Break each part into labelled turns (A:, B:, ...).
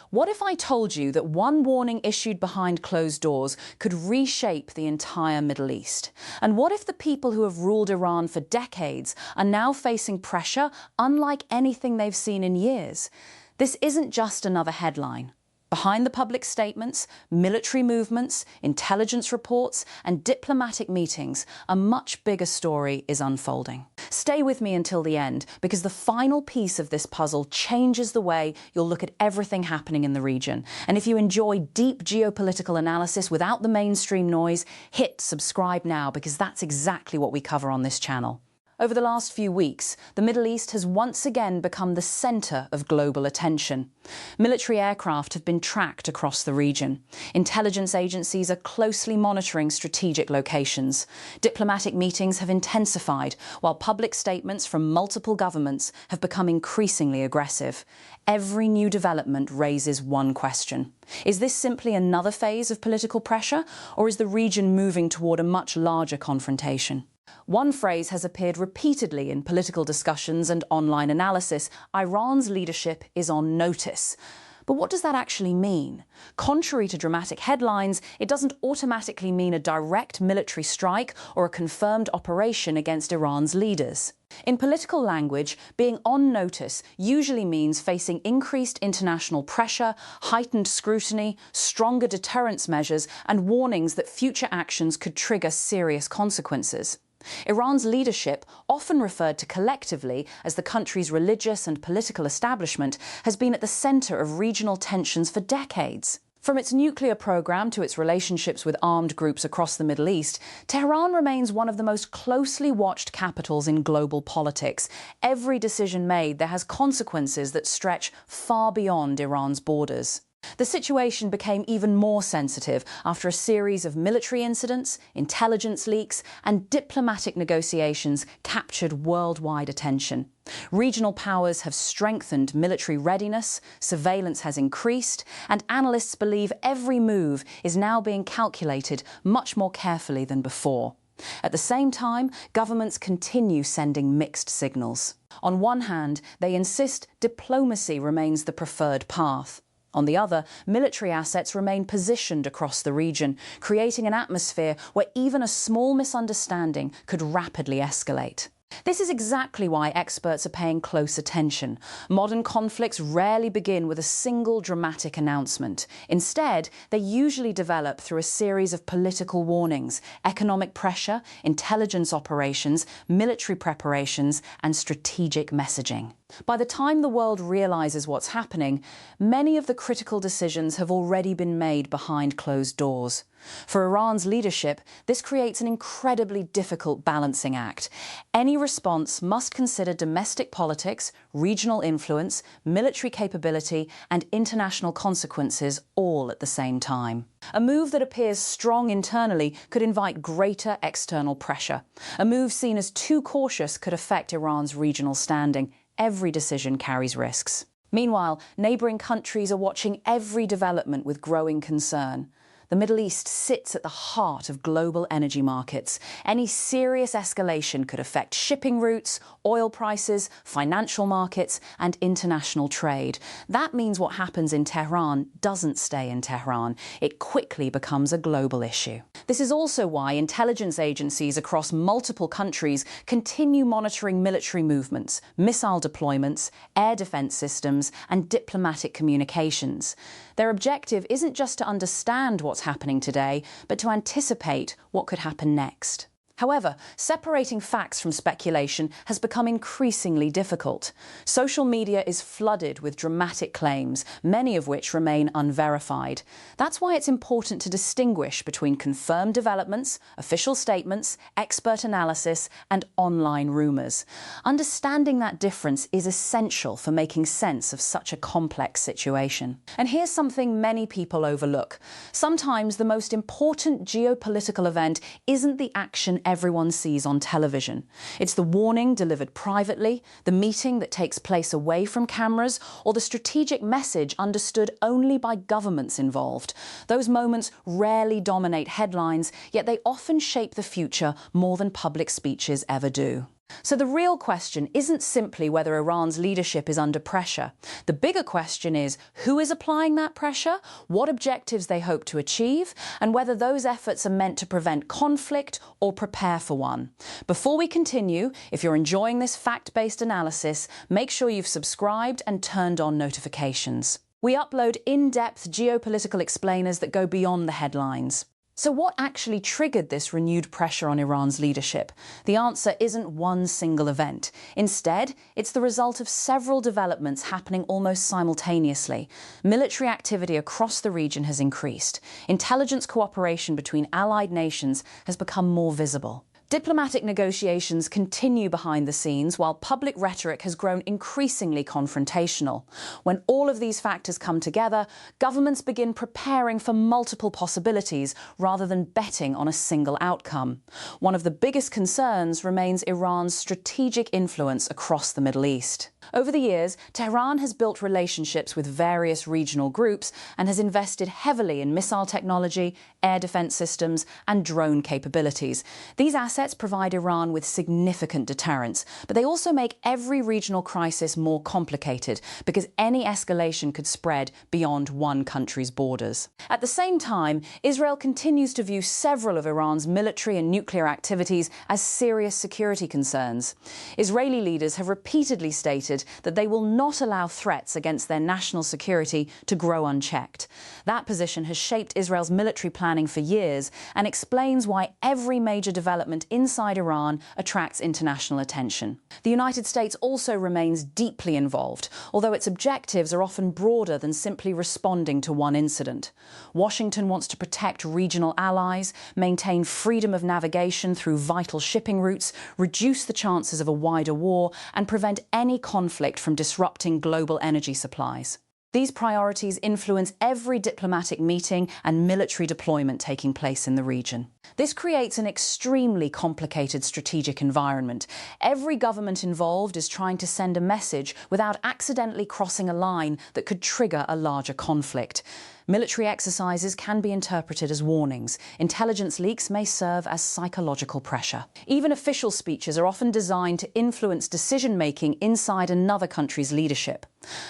A: What if I told you that one warning issued behind closed doors could reshape the entire Middle East? And what if the people who have ruled Iran for decades are now facing pressure unlike anything they've seen in years? This isn't just another headline. Behind the public statements, military movements, intelligence reports, and diplomatic meetings, a much bigger story is unfolding. Stay with me until the end, because the final piece of this puzzle changes the way you'll look at everything happening in the region. And if you enjoy deep geopolitical analysis without the mainstream noise, hit subscribe now, because that's exactly what we cover on this channel. Over the last few weeks, the Middle East has once again become the centre of global attention. Military aircraft have been tracked across the region. Intelligence agencies are closely monitoring strategic locations. Diplomatic meetings have intensified, while public statements from multiple governments have become increasingly aggressive. Every new development raises one question. Is this simply another phase of political pressure, or is the region moving toward a much larger confrontation? One phrase has appeared repeatedly in political discussions and online analysis: Iran's leadership is on notice. But what does that actually mean? Contrary to dramatic headlines, it doesn't automatically mean a direct military strike or a confirmed operation against Iran's leaders. In political language, being on notice usually means facing increased international pressure, heightened scrutiny, stronger deterrence measures, and warnings that future actions could trigger serious consequences. Iran's leadership, often referred to collectively as the country's religious and political establishment, has been at the centre of regional tensions for decades. From its nuclear program to its relationships with armed groups across the Middle East, Tehran remains one of the most closely watched capitals in global politics. Every decision made there has consequences that stretch far beyond Iran's borders. The situation became even more sensitive after a series of military incidents, intelligence leaks, and diplomatic negotiations captured worldwide attention. Regional powers have strengthened military readiness, surveillance has increased, and analysts believe every move is now being calculated much more carefully than before. At the same time, governments continue sending mixed signals. On one hand, they insist diplomacy remains the preferred path. On the other, military assets remain positioned across the region, creating an atmosphere where even a small misunderstanding could rapidly escalate. This is exactly why experts are paying close attention. Modern conflicts rarely begin with a single dramatic announcement. Instead, they usually develop through a series of political warnings, economic pressure, intelligence operations, military preparations, and strategic messaging. By the time the world realises what's happening, many of the critical decisions have already been made behind closed doors. For Iran's leadership, this creates an incredibly difficult balancing act. Any response must consider domestic politics, regional influence, military capability, and international consequences all at the same time. A move that appears strong internally could invite greater external pressure. A move seen as too cautious could affect Iran's regional standing. Every decision carries risks. Meanwhile, neighbouring countries are watching every development with growing concern. The Middle East sits at the heart of global energy markets. Any serious escalation could affect shipping routes, oil prices, financial markets, and international trade. That means what happens in Tehran doesn't stay in Tehran. It quickly becomes a global issue. This is also why intelligence agencies across multiple countries continue monitoring military movements, missile deployments, air defence systems, and diplomatic communications. Their objective isn't just to understand what's happening today, but to anticipate what could happen next. However, separating facts from speculation has become increasingly difficult. Social media is flooded with dramatic claims, many of which remain unverified. That's why it's important to distinguish between confirmed developments, official statements, expert analysis, and online rumours. Understanding that difference is essential for making sense of such a complex situation. And here's something many people overlook. Sometimes the most important geopolitical event isn't the action everyone sees on television. It's the warning delivered privately, the meeting that takes place away from cameras, or the strategic message understood only by governments involved. Those moments rarely dominate headlines, yet they often shape the future more than public speeches ever do. So the real question isn't simply whether Iran's leadership is under pressure. The bigger question is who is applying that pressure, what objectives they hope to achieve, and whether those efforts are meant to prevent conflict or prepare for one. Before we continue, if you're enjoying this fact-based analysis, make sure you've subscribed and turned on notifications. We upload in-depth geopolitical explainers that go beyond the headlines. So what actually triggered this renewed pressure on Iran's leadership? The answer isn't one single event. Instead, it's the result of several developments happening almost simultaneously. Military activity across the region has increased. Intelligence cooperation between allied nations has become more visible. Diplomatic negotiations continue behind the scenes while public rhetoric has grown increasingly confrontational. When all of these factors come together, governments begin preparing for multiple possibilities rather than betting on a single outcome. One of the biggest concerns remains Iran's strategic influence across the Middle East. Over the years, Tehran has built relationships with various regional groups and has invested heavily in missile technology, air defense systems, and drone capabilities. These assets provide Iran with significant deterrence, but they also make every regional crisis more complicated because any escalation could spread beyond one country's borders. At the same time, Israel continues to view several of Iran's military and nuclear activities as serious security concerns. Israeli leaders have repeatedly stated that they will not allow threats against their national security to grow unchecked. That position has shaped Israel's military planning for years and explains why every major development inside Iran attracts international attention. The United States also remains deeply involved, although its objectives are often broader than simply responding to one incident. Washington wants to protect regional allies, maintain freedom of navigation through vital shipping routes, reduce the chances of a wider war, and prevent any conflict from disrupting global energy supplies. These priorities influence every diplomatic meeting and military deployment taking place in the region. This creates an extremely complicated strategic environment. Every government involved is trying to send a message without accidentally crossing a line that could trigger a larger conflict. Military exercises can be interpreted as warnings. Intelligence leaks may serve as psychological pressure. Even official speeches are often designed to influence decision-making inside another country's leadership.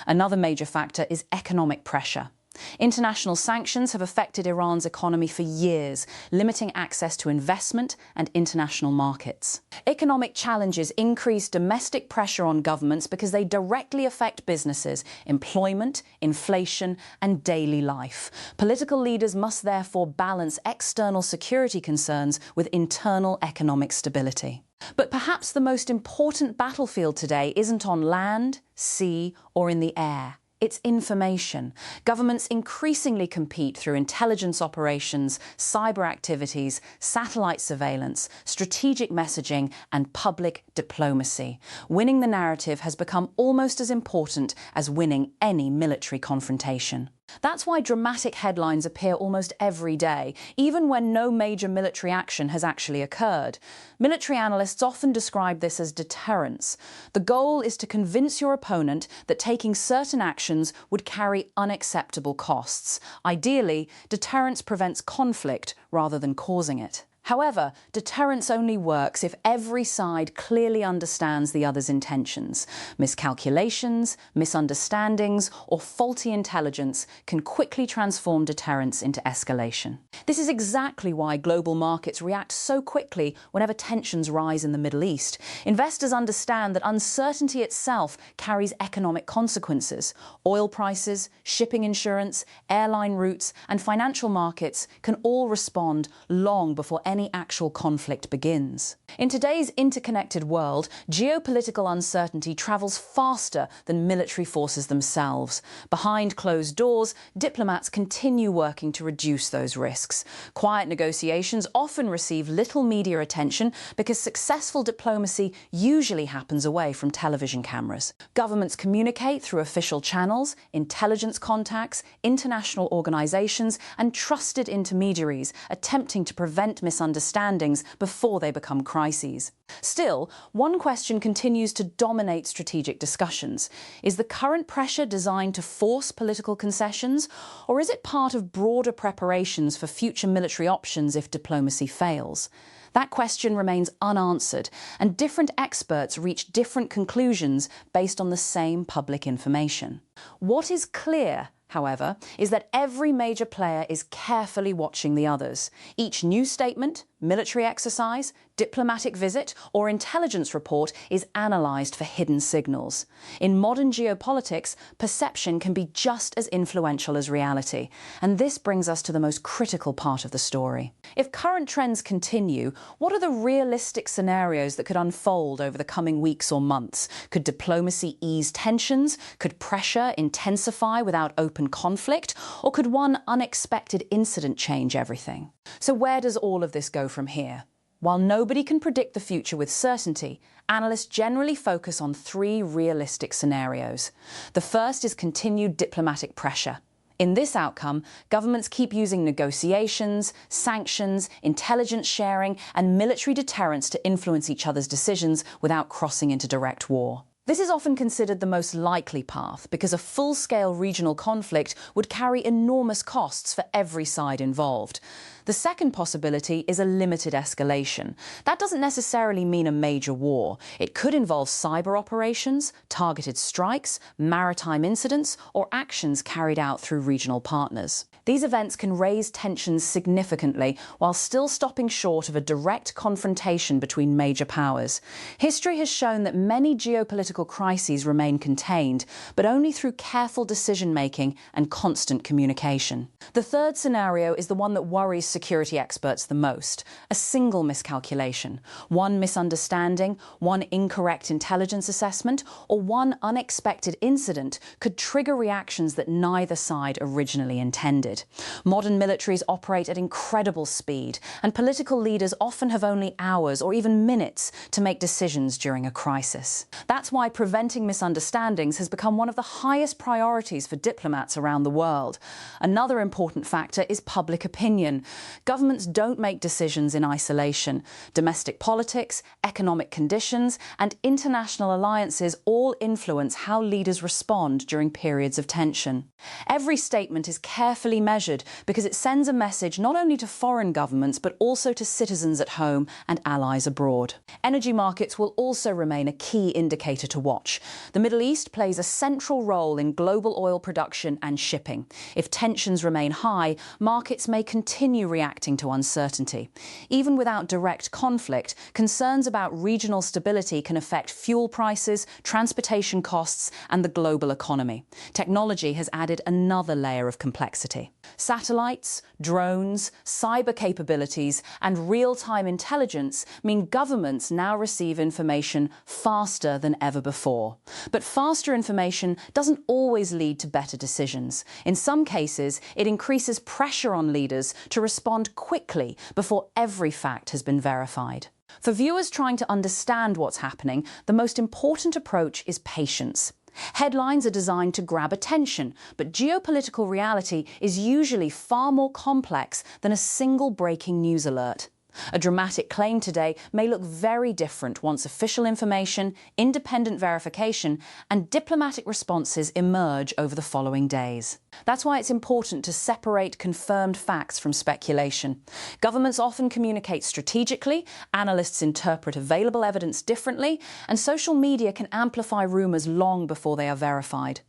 A: Another major factor is economic pressure. International sanctions have affected Iran's economy for years, limiting access to investment and international markets. Economic challenges increase domestic pressure on governments because they directly affect businesses, employment, inflation, and daily life. Political leaders must therefore balance external security concerns with internal economic stability. But perhaps the most important battlefield today isn't on land, sea, or in the air. It's information. Governments increasingly compete through intelligence operations, cyber activities, satellite surveillance, strategic messaging, and public diplomacy. Winning the narrative has become almost as important as winning any military confrontation. That's why dramatic headlines appear almost every day, even when no major military action has actually occurred. Military analysts often describe this as deterrence. The goal is to convince your opponent that taking certain actions would carry unacceptable costs. Ideally, deterrence prevents conflict rather than causing it. However, deterrence only works if every side clearly understands the other's intentions. Miscalculations, misunderstandings, or faulty intelligence can quickly transform deterrence into escalation. This is exactly why global markets react so quickly whenever tensions rise in the Middle East. Investors understand that uncertainty itself carries economic consequences. Oil prices, shipping insurance, airline routes, and financial markets can all respond long before any actual conflict begins. In today's interconnected world, geopolitical uncertainty travels faster than military forces themselves. Behind closed doors, diplomats continue working to reduce those risks. Quiet negotiations often receive little media attention because successful diplomacy usually happens away from television cameras. Governments communicate through official channels, intelligence contacts, international organizations, and trusted intermediaries, attempting to prevent misunderstandings misunderstandings before they become crises. Still, one question continues to dominate strategic discussions. Is the current pressure designed to force political concessions, or is it part of broader preparations for future military options if diplomacy fails? That question remains unanswered, and different experts reach different conclusions based on the same public information. What is clear, however, is that every major player is carefully watching the others. Each new statement, military exercise, diplomatic visit, or intelligence report is analysed for hidden signals. In modern geopolitics, perception can be just as influential as reality, and this brings us to the most critical part of the story. If current trends continue, what are the realistic scenarios that could unfold over the coming weeks or months? Could diplomacy ease tensions? Could pressure intensify without open conflict? Or could one unexpected incident change everything? So where does all of this go from here? While nobody can predict the future with certainty, analysts generally focus on three realistic scenarios. The first is continued diplomatic pressure. In this outcome, governments keep using negotiations, sanctions, intelligence sharing, and military deterrence to influence each other's decisions without crossing into direct war. This is often considered the most likely path because a full-scale regional conflict would carry enormous costs for every side involved. The second possibility is a limited escalation. That doesn't necessarily mean a major war. It could involve cyber operations, targeted strikes, maritime incidents, or actions carried out through regional partners. These events can raise tensions significantly while still stopping short of a direct confrontation between major powers. History has shown that many geopolitical crises remain contained, but only through careful decision-making and constant communication. The third scenario is the one that worries security experts the most: a single miscalculation. One misunderstanding, one incorrect intelligence assessment, or one unexpected incident could trigger reactions that neither side originally intended. Modern militaries operate at incredible speed, and political leaders often have only hours or even minutes to make decisions during a crisis. That's why preventing misunderstandings has become one of the highest priorities for diplomats around the world. Another important factor is public opinion. Governments don't make decisions in isolation. Domestic politics, economic conditions, and international alliances all influence how leaders respond during periods of tension. Every statement is carefully measured because it sends a message not only to foreign governments but also to citizens at home and allies abroad. Energy markets will also remain a key indicator to watch. The Middle East plays a central role in global oil production and shipping. If tensions remain high, markets may continue reacting to uncertainty. Even without direct conflict, concerns about regional stability can affect fuel prices, transportation costs, and the global economy. Technology has added another layer of complexity. Satellites, drones, cyber capabilities, and real-time intelligence mean governments now receive information faster than ever before. But faster information doesn't always lead to better decisions. In some cases, it increases pressure on leaders to respond quickly before every fact has been verified. For viewers trying to understand what's happening, the most important approach is patience. Headlines are designed to grab attention, but geopolitical reality is usually far more complex than a single breaking news alert. A dramatic claim today may look very different once official information, independent verification, and diplomatic responses emerge over the following days. That's why it's important to separate confirmed facts from speculation. Governments often communicate strategically, analysts interpret available evidence differently, and social media can amplify rumours long before they are verified.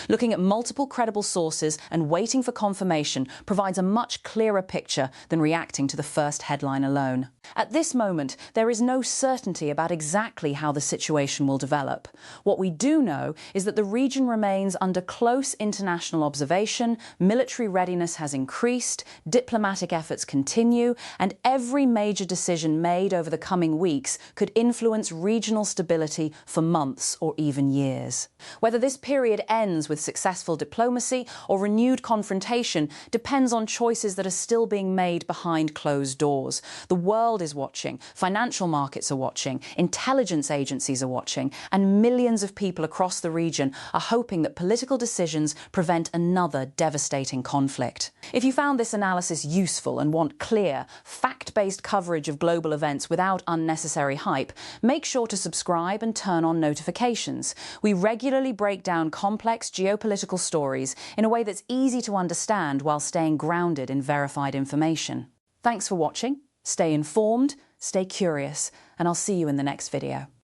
A: Looking at multiple credible sources and waiting for confirmation provides a much clearer picture than reacting to the first headline alone. At this moment, there is no certainty about exactly how the situation will develop. What we do know is that the region remains under close international observation, military readiness has increased, diplomatic efforts continue, and every major decision made over the coming weeks could influence regional stability for months or even years. Whether this period ends ends with successful diplomacy or renewed confrontation depends on choices that are still being made behind closed doors. The world is watching, financial markets are watching, intelligence agencies are watching, and millions of people across the region are hoping that political decisions prevent another devastating conflict. If you found this analysis useful and want clear, fact-based coverage of global events without unnecessary hype, make sure to subscribe and turn on notifications. We regularly break down complex geopolitical stories in a way that's easy to understand while staying grounded in verified information. Thanks for watching. Stay informed, stay curious, and I'll see you in the next video.